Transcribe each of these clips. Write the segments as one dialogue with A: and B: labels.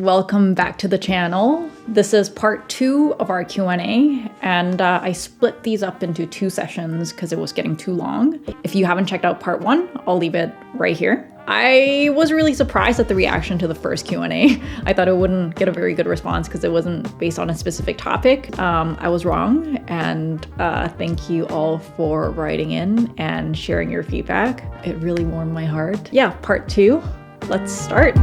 A: welcome back to the channel. This is part 2 of our Q&A, and I split these up into 2 sessions because it was getting too long. If you haven't checked out part 1, I'll leave it right here. I was really surprised at the reaction to the first Q&A. I thought it wouldn't get a very good response because it wasn't based on a specific topic. I was wrong, and thank you all for writing in and sharing your feedback. It really warmed my heart. Yeah, part 2. Let's start.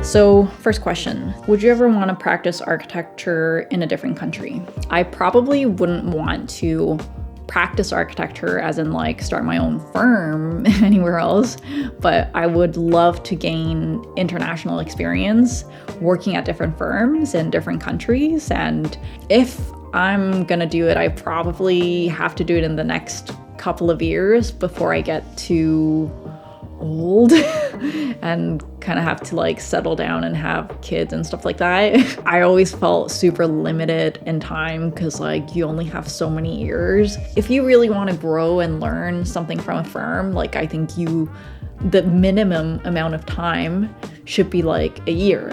A: So, first question, would you ever want to practice architecture in a different country? I probably wouldn't want to practice architecture as in like start my own firm anywhere else, but I would love to gain international experience working at different firms in different countries. And if I'm gonna do it, I probably have to do it in the next couple of years before I get too old and kind of have to like settle down and have kids and stuff like that. I always felt super limited in time because like you only have so many years. If you really want to grow and learn something from a firm, like I think the minimum amount of time should be like a year,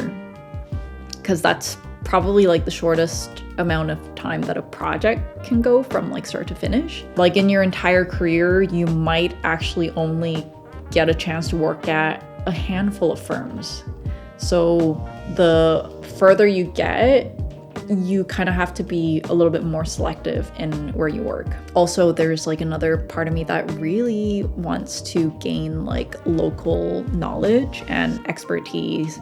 A: because that's probably like the shortest amount of time that a project can go from like start to finish. Like in your entire career, you might actually only get a chance to work at a handful of firms. So the further you get, you kind of have to be a little bit more selective in where you work. Also, there's like another part of me that really wants to gain like local knowledge and expertise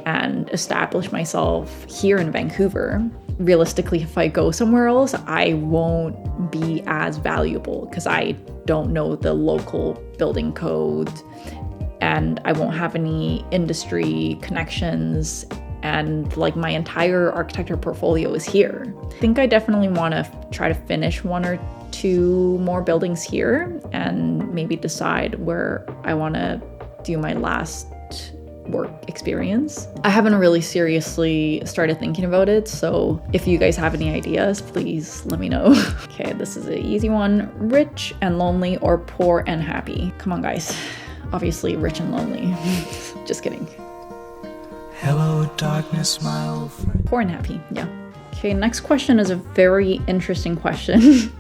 A: and establish myself here in Vancouver. Realistically, if I go somewhere else, I won't be as valuable because I don't know the local building code and I won't have any industry connections, and like my entire architecture portfolio is here. I think I definitely want to try to finish 1 or 2 more buildings here and maybe decide where I want to do my last work experience. I haven't really seriously started thinking about it, so if you guys have any ideas, please let me know. Okay, this is an easy one. Rich and lonely or poor and happy? Come on, guys. Obviously, rich and lonely. Just kidding.
B: Hello, darkness, my old friend.
A: Poor and happy, yeah. Okay, next question is a very interesting question.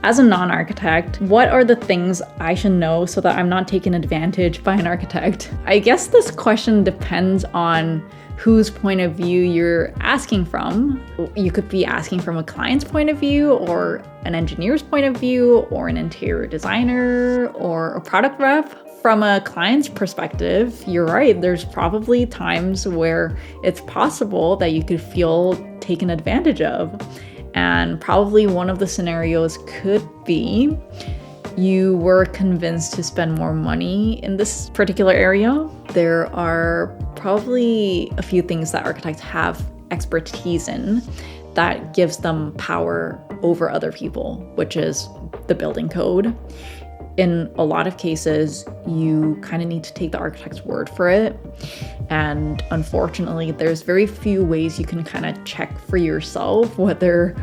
A: As a non-architect, what are the things I should know so that I'm not taken advantage by an architect? I guess this question depends on whose point of view you're asking from. You could be asking from a client's point of view, or an engineer's point of view, or an interior designer, or a product rep. From a client's perspective, you're right. There's probably times where it's possible that you could feel taken advantage of. And probably one of the scenarios could be you were convinced to spend more money in this particular area. There are probably a few things that architects have expertise in that gives them power over other people, which is the building code. In a lot of cases, you kind of need to take the architect's word for it. And unfortunately, there's very few ways you can kind of check for yourself whether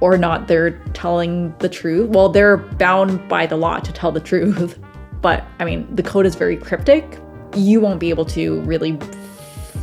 A: or not they're telling the truth. Well, they're bound by the law to tell the truth. But I mean, the code is very cryptic. You won't be able to really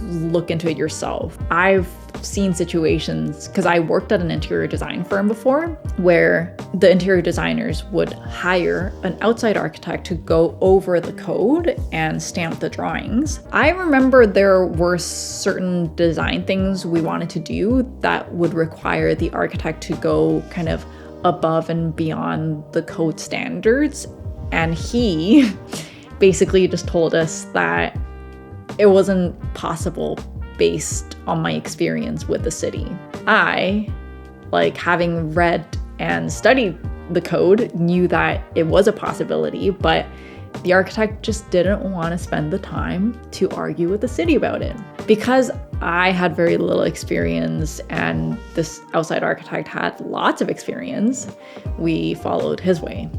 A: look into it yourself. I've seen situations, because I worked at an interior design firm before, where the interior designers would hire an outside architect to go over the code and stamp the drawings. I remember there were certain design things we wanted to do that would require the architect to go kind of above and beyond the code standards. And he basically just told us that it wasn't possible based on my experience with the city. I, like having read and studied the code, knew that it was a possibility, but the architect just didn't want to spend the time to argue with the city about it. Because I had very little experience and this outside architect had lots of experience, we followed his way.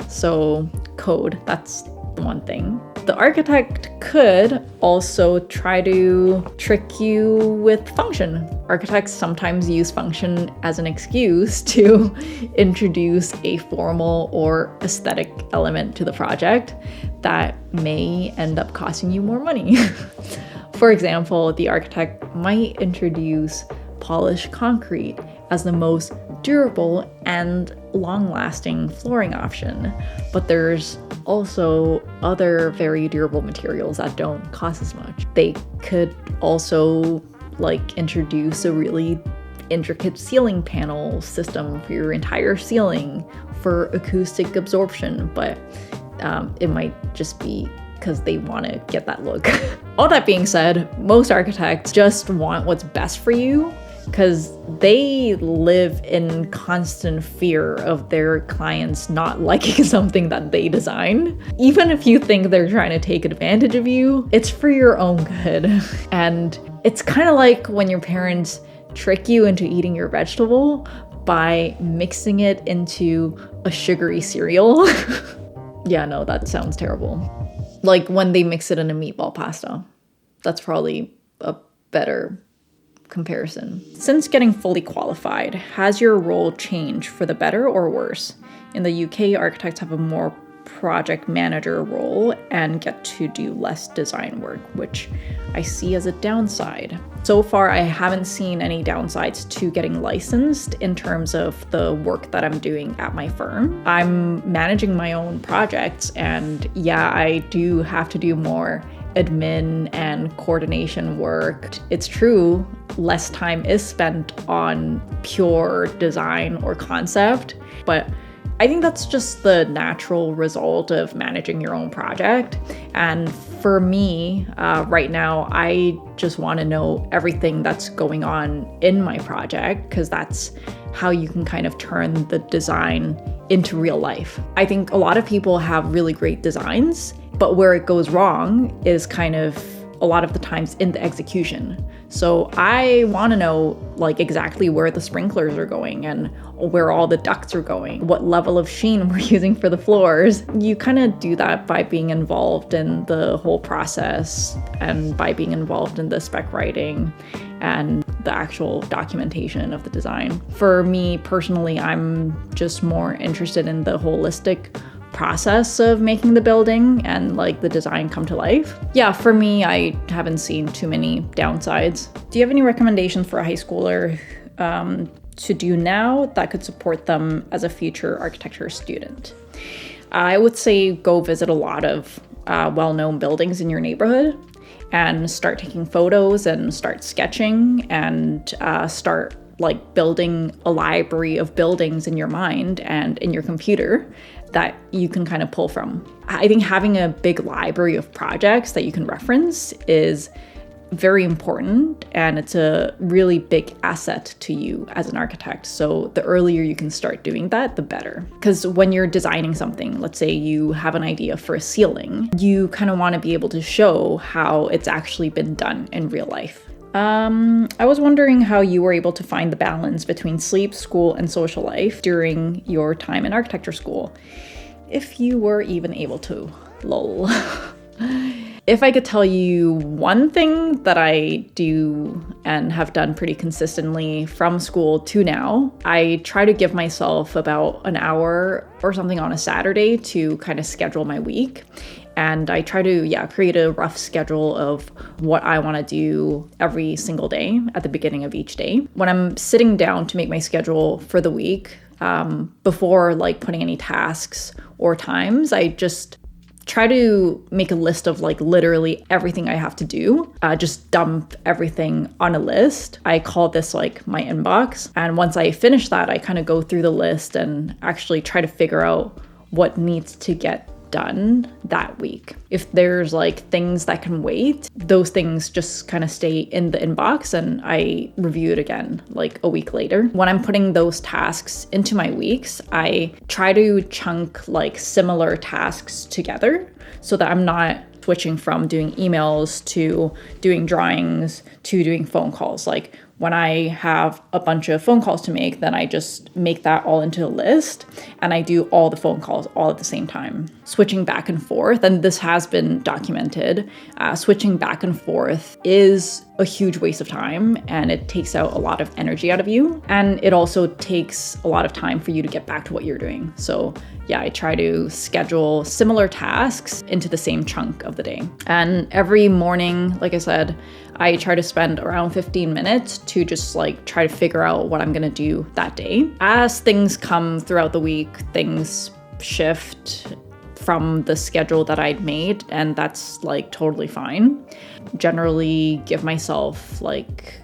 A: So code, that's one thing. The architect could also try to trick you with function. Architects sometimes use function as an excuse to introduce a formal or aesthetic element to the project that may end up costing you more money. For example, the architect might introduce polished concrete as the most durable and long-lasting flooring option, but there's also other very durable materials that don't cost as much. They could also introduce a really intricate ceiling panel system for your entire ceiling for acoustic absorption, but it might just be because they want to get that look. All that being said, most architects just want what's best for you because they live in constant fear of their clients not liking something that they designed. Even if you think they're trying to take advantage of you, it's for your own good. And it's kind of like when your parents trick you into eating your vegetable by mixing it into a sugary cereal. Yeah, no, that sounds terrible. Like when they mix it in a meatball pasta. That's probably a better comparison. Since getting fully qualified, has your role changed for the better or worse? In the UK, architects have a more project manager role and get to do less design work, which I see as a downside. So far, I haven't seen any downsides to getting licensed in terms of the work that I'm doing at my firm. I'm managing my own projects, and yeah, I do have to do more admin and coordination work. It's true, less time is spent on pure design or concept, but I think that's just the natural result of managing your own project. And for me, right now, I just want to know everything that's going on in my project, because that's how you can kind of turn the design into real life. I think a lot of people have really great designs, but where it goes wrong is kind of a lot of the times in the execution. So I want to know exactly where the sprinklers are going and where all the ducts are going, what level of sheen we're using for the floors. You kind of do that by being involved in the whole process and by being involved in the spec writing and the actual documentation of the design. For me personally, I'm just more interested in the holistic process of making the building and the design come to life. Yeah, for me, I haven't seen too many downsides. Do you have any recommendations for a high schooler to do now that could support them as a future architecture student? I would say go visit a lot of well-known buildings in your neighborhood and start taking photos and start sketching and start building a library of buildings in your mind and in your computer that you can kind of pull from. I think having a big library of projects that you can reference is very important, and it's a really big asset to you as an architect. So the earlier you can start doing that, the better. Because when you're designing something, let's say you have an idea for a ceiling, you kind of want to be able to show how it's actually been done in real life. I was wondering how you were able to find the balance between sleep, school, and social life during your time in architecture school. If you were even able to, lol. If I could tell you one thing that I do and have done pretty consistently from school to now, I try to give myself about an hour or something on a Saturday to kind of schedule my week. And I try to, create a rough schedule of what I want to do every single day at the beginning of each day. When I'm sitting down to make my schedule for the week, before putting any tasks or times, I just try to make a list of literally everything I have to do. Just dump everything on a list. I call this my inbox. And once I finish that, I kind of go through the list and actually try to figure out what needs to get done that week. If there's things that can wait, those things just kind of stay in the inbox and I review it again a week later. When I'm putting those tasks into my weeks, I try to chunk similar tasks together so that I'm not switching from doing emails to doing drawings to doing phone calls. when I have a bunch of phone calls to make, then I just make that all into a list and I do all the phone calls all at the same time. Switching back and forth, and this has been documented, switching back and forth is a huge waste of time and it takes out a lot of energy out of you. And it also takes a lot of time for you to get back to what you're doing. So yeah, I try to schedule similar tasks into the same chunk of the day. And every morning, like I said, I try to spend around 15 minutes to just like try to figure out what I'm gonna do that day. As things come throughout the week, things shift from the schedule that I'd made, and that's like totally fine. Generally give myself like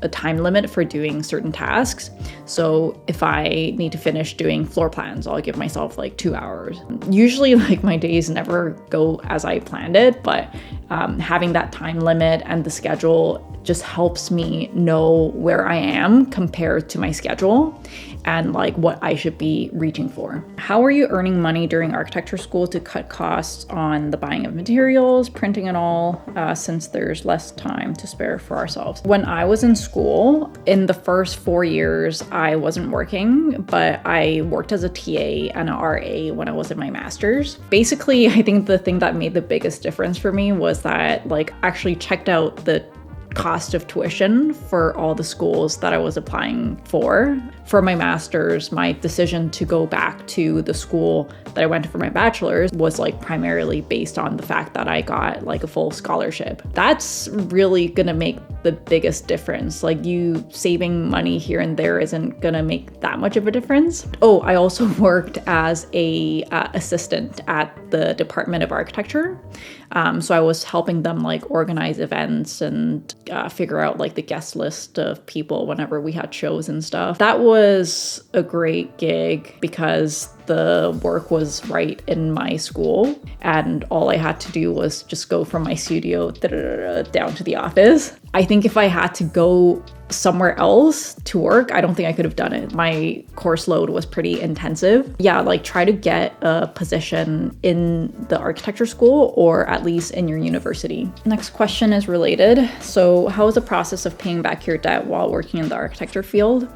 A: a time limit for doing certain tasks. So if I need to finish doing floor plans, I'll give myself like 2 hours. Usually like my days never go as I planned it, but having that time limit and the schedule just helps me know where I am compared to my schedule and like what I should be reaching for. How are you earning money during architecture school to cut costs on the buying of materials, printing and all, since there's less time to spare for ourselves? When I was in school, in the first 4 years, I wasn't working, but I worked as a TA and an RA when I was in my master's. Basically, I think the thing that made the biggest difference for me was that like actually checked out the cost of tuition for all the schools that I was applying for. For my master's, my decision to go back to the school that I went to for my bachelor's was like primarily based on the fact that I got like a full scholarship. That's really gonna make the biggest difference. Like you saving money here and there isn't gonna make that much of a difference. Oh, I also worked as a assistant at the Department of Architecture. So I was helping them like organize events and figure out like the guest list of people whenever we had shows and stuff. That was a great gig because the work was right in my school and all I had to do was just go from my studio down to the office. I think if I had to go somewhere else to work, I don't think I could have done it. My course load was pretty intensive. Yeah, like try to get a position in the architecture school or at least in your university. Next question is related. So how is the process of paying back your debt while working in the architecture field?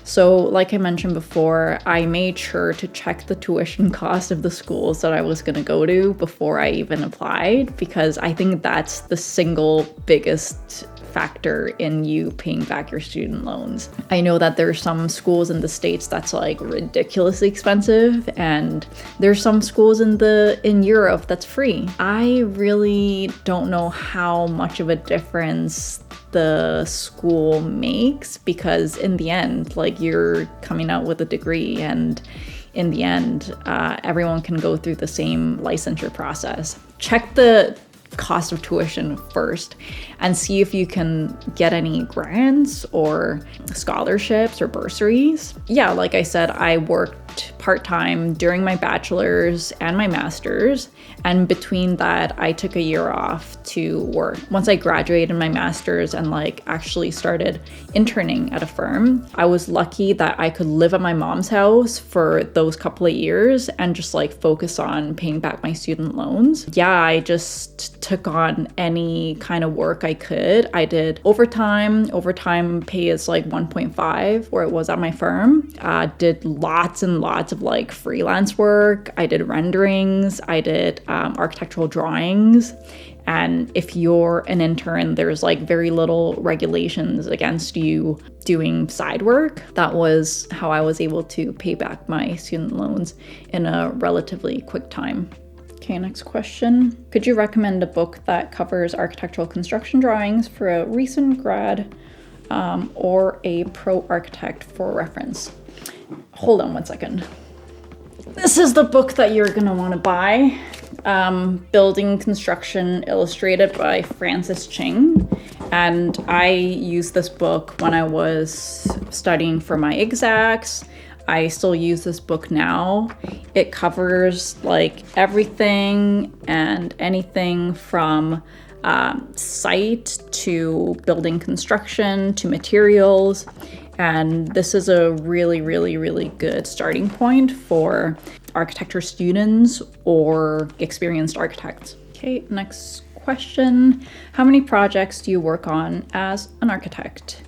A: So like I mentioned before, I made sure to check the tuition cost of the schools that I was going to go to before I even applied, because I think that's the single biggest factor in you paying back your student loans. I know that there's some schools in the States that's like ridiculously expensive, and there's some schools in Europe that's free. I really don't know how much of a difference the school makes, because in the end, like you're coming out with a degree, and in the end, everyone can go through the same licensure process. Check the cost of tuition first and see if you can get any grants or scholarships or bursaries. Yeah, like I said, I worked part-time during my bachelor's and my master's, and between that I took a year off to work. Once I graduated my master's and like actually started interning at a firm, I was lucky that I could live at my mom's house for those couple of years and just like focus on paying back my student loans. Yeah, I just took on any kind of work I could. I did overtime. Overtime pay is like 1.5 where it was at my firm. Did lots and lots of like freelance work. I did renderings. I did architectural drawings. And if you're an intern, there's like very little regulations against you doing side work. That was how I was able to pay back my student loans in a relatively quick time. Okay, next question. Could you recommend a book that covers architectural construction drawings for a recent grad or a pro architect for reference? Hold on one second. This is the book that you're gonna want to buy. Building Construction Illustrated by Francis Ching. And I used this book when I was studying for my exams. I still use this book now. It covers like everything and anything from site to building construction to materials. And this is a really, really, really good starting point for architecture students or experienced architects. Okay, next question. How many projects do you work on as an architect?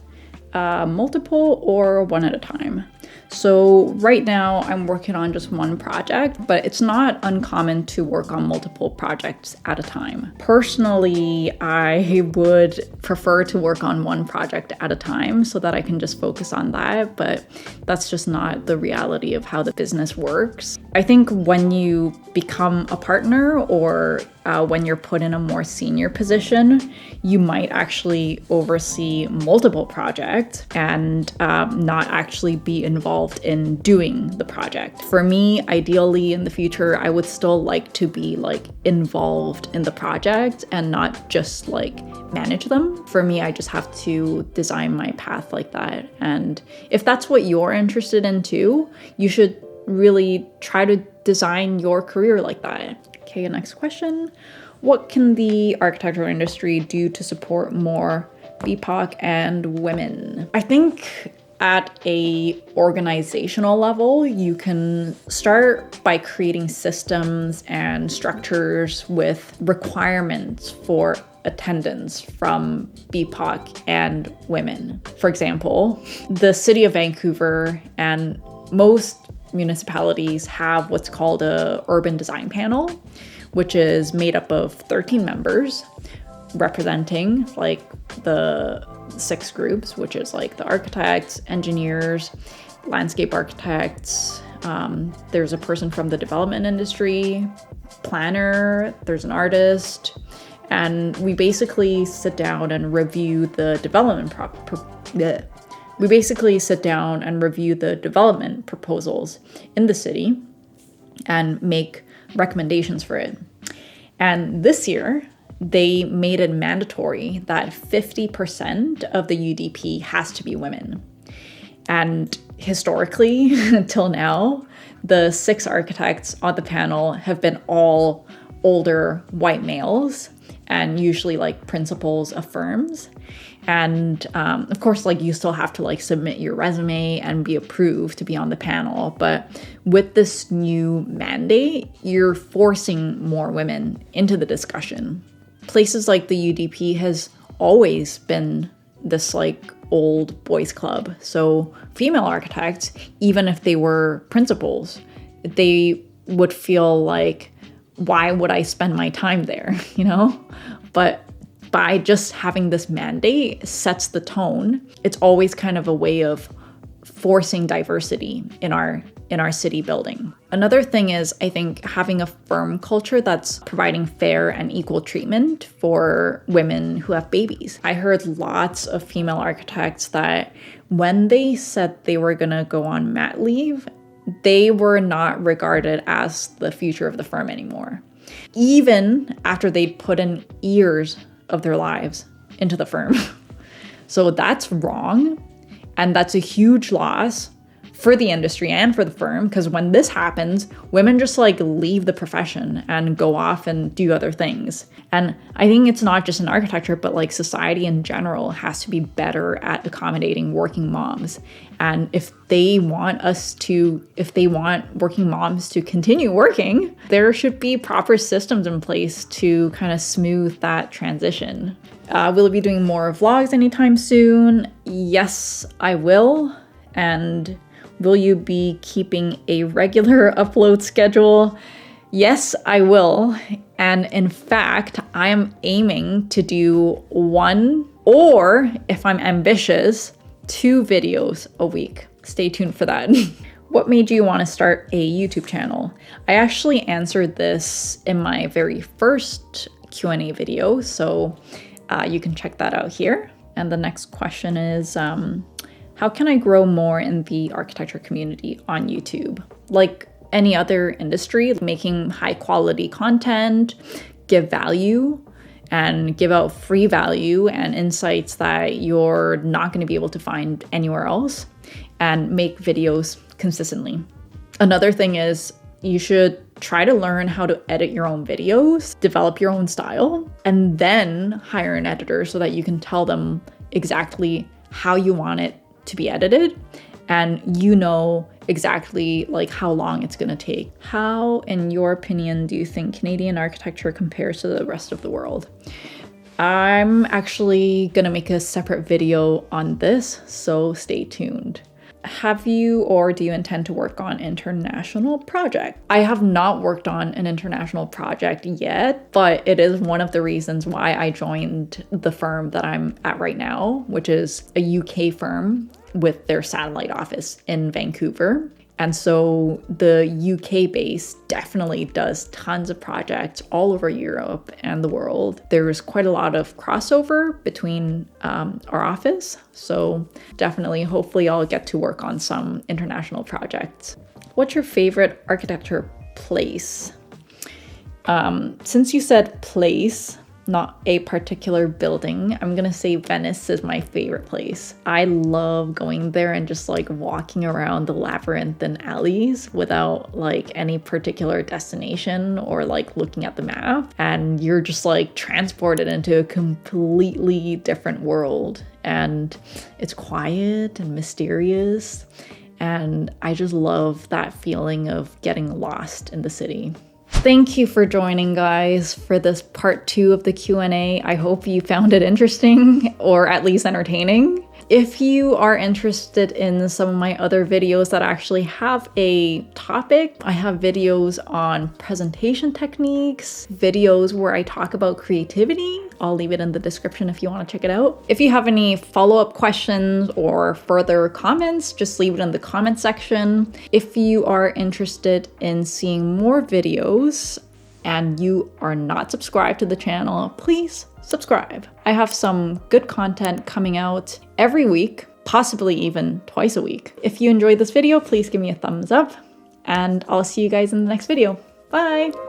A: multiple or one at a time? So right now I'm working on just one project, but it's not uncommon to work on multiple projects at a time. Personally, I would prefer to work on one project at a time so that I can just focus on that, but that's just not the reality of how the business works. I think when you become a partner or when you're put in a more senior position, you might actually oversee multiple projects and not actually be involved in doing the project. For me, ideally in the future, I would still like to be like involved in the project and not just like manage them. For me, I just have to design my path like that. And if that's what you're interested in too, you should really try to design your career like that. Okay, next question. What can the architectural industry do to support more BIPOC and women? I think at a organizational level, you can start by creating systems and structures with requirements for attendance from BIPOC and women. For example, the city of Vancouver and most municipalities have what's called a urban design panel, which is made up of 13 members representing like the 6 groups, which is like the architects, engineers, landscape architects. There's a person from the development industry, planner, there's an artist, and we basically sit down and review the development proposals in the city and make recommendations for it. And this year, they made it mandatory that 50% of the UDP has to be women. And historically, until now, the 6 architects on the panel have been all older white males and usually like principals of firms. And of course, like you still have to like submit your resume and be approved to be on the panel. But with this new mandate, you're forcing more women into the discussion. Places like the UDP has always been this like old boys club. So female architects, even if they were principals, they would feel like, why would I spend my time there, you know? But by just having this mandate sets the tone. It's always kind of a way of forcing diversity in our city building. Another thing is, I think, having a firm culture that's providing fair and equal treatment for women who have babies. I heard lots of female architects that when they said they were gonna go on mat leave, they were not regarded as the future of the firm anymore. Even after they'd put in years of their lives into the firm. So that's wrong. And that's a huge loss for the industry and for the firm, because when this happens, women just like leave the profession and go off and do other things. And I think it's not just in architecture, but like society in general has to be better at accommodating working moms. And if they want working moms to continue working, there should be proper systems in place to kind of smooth that transition. Will I be doing more vlogs anytime soon? Yes, I will. And will you be keeping a regular upload schedule? Yes, I will. And in fact, I am aiming to do 1, or if I'm ambitious, 2 videos a week. Stay tuned for that. What made you want to start a YouTube channel? I actually answered this in my very first Q&A video, so you can check that out here. And the next question is, how can I grow more in the architecture community on YouTube? Like any other industry, making high quality content, give value, and give out free value and insights that you're not going to be able to find anywhere else, and make videos consistently. Another thing is, you should try to learn how to edit your own videos, develop your own style, and then hire an editor so that you can tell them exactly how you want it to be edited, and you know exactly like how long it's going to take. How, in your opinion, do you think Canadian architecture compares to the rest of the world? I'm actually gonna make a separate video on this, so stay tuned. Have you or do you intend to work on international project? I have not worked on an international project yet, but it is one of the reasons why I joined the firm that I'm at right now, which is a UK firm with their satellite office in Vancouver. And so the UK base definitely does tons of projects all over Europe and the world. There's quite a lot of crossover between our office. So definitely, hopefully I'll get to work on some international projects. What's your favorite architecture place? Since you said place, not a particular building, I'm gonna say Venice is my favorite place. I love going there and just like walking around the labyrinth and alleys without like any particular destination or like looking at the map. And you're just like transported into a completely different world. And it's quiet and mysterious. And I just love that feeling of getting lost in the city. Thank you for joining, guys, for this part 2 of the Q&A. I hope you found it interesting or at least entertaining. If you are interested in some of my other videos that actually have a topic, I have videos on presentation techniques, videos where I talk about creativity. I'll leave it in the description if you want to check it out. If you have any follow-up questions or further comments, just leave it in the comment section. If you are interested in seeing more videos and you are not subscribed to the channel, please subscribe. I have some good content coming out every week, possibly even twice a week. If you enjoyed this video, please give me a thumbs up, and I'll see you guys in the next video. Bye!